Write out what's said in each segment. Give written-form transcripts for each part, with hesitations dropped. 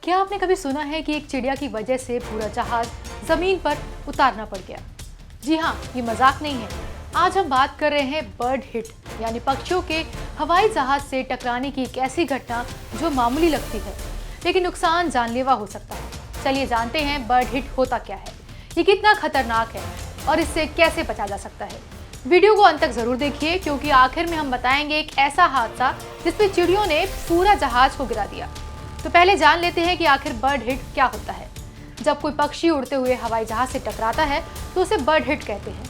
क्या आपने कभी सुना है कि एक चिड़िया की वजह से पूरा जहाज जमीन पर उतारना पड़ गया? जी हाँ, ये मजाक नहीं है। आज हम बात कर रहे हैं बर्ड हिट यानी पक्षियों के हवाई जहाज से टकराने की एक ऐसी घटना जो मामूली लगती है लेकिन नुकसान जानलेवा हो सकता है। चलिए जानते हैं बर्ड हिट होता क्या है, ये कितना खतरनाक है और इससे कैसे बचा जा सकता है। वीडियो को अंत तक जरूर देखिए क्योंकि आखिर में हम बताएंगे एक ऐसा हादसा जिसमें चिड़ियों ने पूरा जहाज को गिरा दिया। तो पहले जान लेते हैं कि आखिर बर्ड हिट क्या होता है। जब कोई पक्षी उड़ते हुए हवाई जहाज से टकराता है तो उसे बर्ड हिट कहते हैं।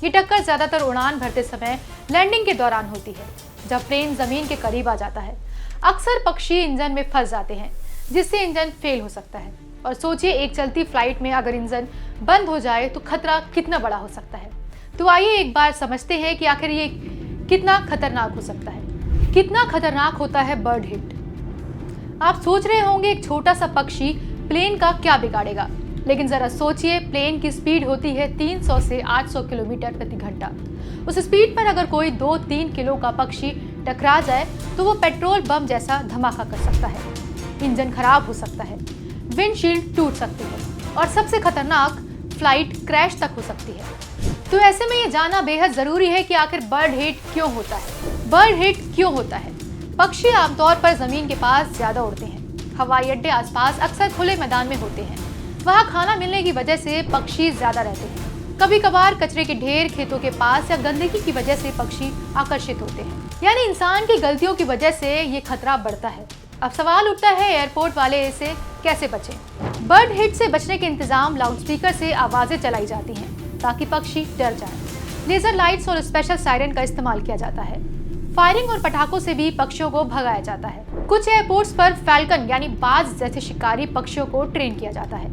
ये टक्कर ज्यादातर उड़ान भरते समय लैंडिंग के दौरान होती है, जब प्लेन जमीन के करीब आ जाता है। अक्सर पक्षी इंजन में फंस जाते हैं जिससे इंजन फेल हो सकता है। और सोचिए, एक चलती फ्लाइट में अगर इंजन बंद हो जाए तो खतरा कितना बड़ा हो सकता है। तो आइए एक बार समझते हैं कि आखिर ये कितना खतरनाक हो सकता है। कितना खतरनाक होता है बर्ड हिट। आप सोच रहे होंगे एक छोटा सा पक्षी प्लेन का क्या बिगाड़ेगा, लेकिन जरा सोचिए, प्लेन की स्पीड होती है 300 से 800 किलोमीटर प्रति घंटा। उस स्पीड पर अगर कोई 2-3 किलो का पक्षी टकरा जाए तो वो पेट्रोल बम जैसा धमाका कर सकता है। इंजन खराब हो सकता है, विंडशील्ड टूट सकती है और सबसे खतरनाक, फ्लाइट क्रैश तक हो सकती है। तो ऐसे में ये जानना बेहद जरूरी है कि आखिर बर्ड हिट क्यों होता है। बर्ड हिट क्यों होता है? पक्षी आमतौर पर जमीन के पास ज्यादा उड़ते हैं। हवाई अड्डे आसपास अक्सर खुले मैदान में होते हैं। वहाँ खाना मिलने की वजह से पक्षी ज्यादा रहते हैं। कभी कभार कचरे के ढेर खेतों के पास या गंदगी की वजह से पक्षी आकर्षित होते हैं, यानी इंसान की गलतियों की वजह से ये खतरा बढ़ता है। अब सवाल उठता है, एयरपोर्ट वाले इसे कैसे बचें? बर्ड हिट से बचने के इंतजाम लाउडस्पीकर से आवाजें चलाई जाती हैं ताकि पक्षी डर जाएं। लेजर लाइट्स और स्पेशल सायरन का इस्तेमाल किया जाता है। फायरिंग और पटाखों से भी पक्षियों को भगाया जाता है। कुछ एयरपोर्ट्स पर फैल्कन यानी बाज जैसे शिकारी पक्षियों को ट्रेन किया जाता है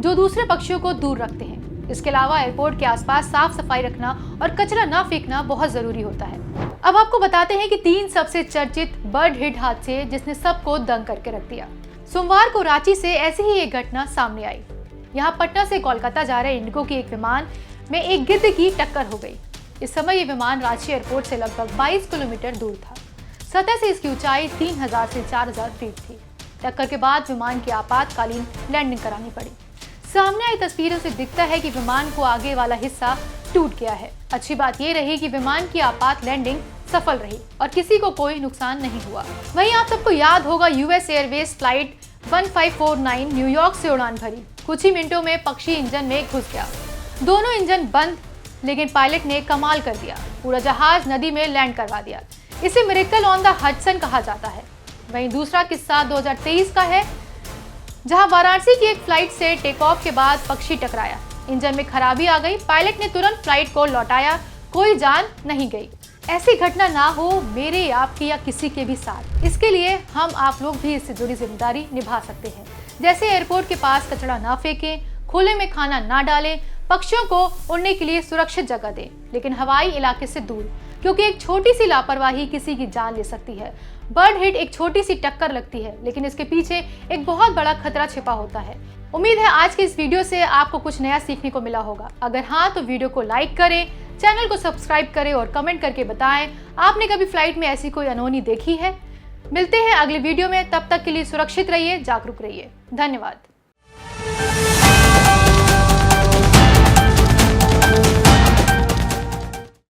जो दूसरे पक्षियों को दूर रखते हैं। इसके अलावा एयरपोर्ट के आसपास साफ सफाई रखना और कचरा न फेंकना बहुत जरूरी होता है। अब आपको बताते हैं कि 3 सबसे चर्चित बर्ड हिट हादसे जिसने सबको दंग करके रख दिया। सोमवार को रांची से ऐसी ही एक घटना सामने आई। यहाँ पटना से कोलकाता जा रहे इंडिगो की एक विमान में एक गिद्ध की टक्कर हो गई। इस समय ये विमान रांची एयरपोर्ट से लगभग 22 किलोमीटर दूर था। सतह से इसकी ऊंचाई 3000 से 4000 फीट थी। टक्कर के बाद विमान की आपातकालीन लैंडिंग करानी पड़ी। सामने आई तस्वीरों से दिखता है कि विमान को आगे वाला हिस्सा टूट गया है। अच्छी बात ये रही कि विमान की आपात लैंडिंग सफल रही और किसी को कोई नुकसान नहीं हुआ। वहीं आप सबको याद होगा, यूएस एयरवेज फ्लाइट 1549 न्यूयॉर्क से उड़ान भरी। कुछ ही मिनटों में पक्षी इंजन में घुस गया। दोनों इंजन बंद, लेकिन पायलट ने कमाल कर दिया, पूरा जहाज नदी में लैंड करवा दिया। इसे मिरेकल ऑन द हडसन कहा जाता है। वहीं दूसरा किस्सा 2023 का है, जहां वाराणसी की एक फ्लाइट से टेक ऑफ के बाद पक्षी टकराया। इंजन में खराबी आ गई, पायलट ने तुरंत फ्लाइट को लौटाया, कोई जान नहीं गई। ऐसी घटना ना हो मेरे, आपकी या किसी के भी साथ। इसके लिए हम आप लोग भी इससे जुड़ी जिम्मेदारी निभा सकते हैं। जैसे एयरपोर्ट के पास कचरा ना फेंकें, खुले में खाना ना डालें, पक्षियों को उड़ने के लिए सुरक्षित जगह दें, लेकिन हवाई इलाके से दूर, क्योंकि एक छोटी सी लापरवाही किसी की जान ले सकती है। बर्ड हिट एक छोटी सी टक्कर लगती है, लेकिन इसके पीछे एक बहुत बड़ा खतरा छिपा होता है। उम्मीद है आज के इस वीडियो से आपको कुछ नया सीखने को मिला होगा। अगर हाँ तो वीडियो को लाइक करें, चैनल को सब्सक्राइब करें और कमेंट करके बताएं आपने कभी फ्लाइट में ऐसी कोई अनहोनी देखी है। मिलते हैं अगले वीडियो में, तब तक के लिए सुरक्षित रहिए, जागरूक रहिए। धन्यवाद।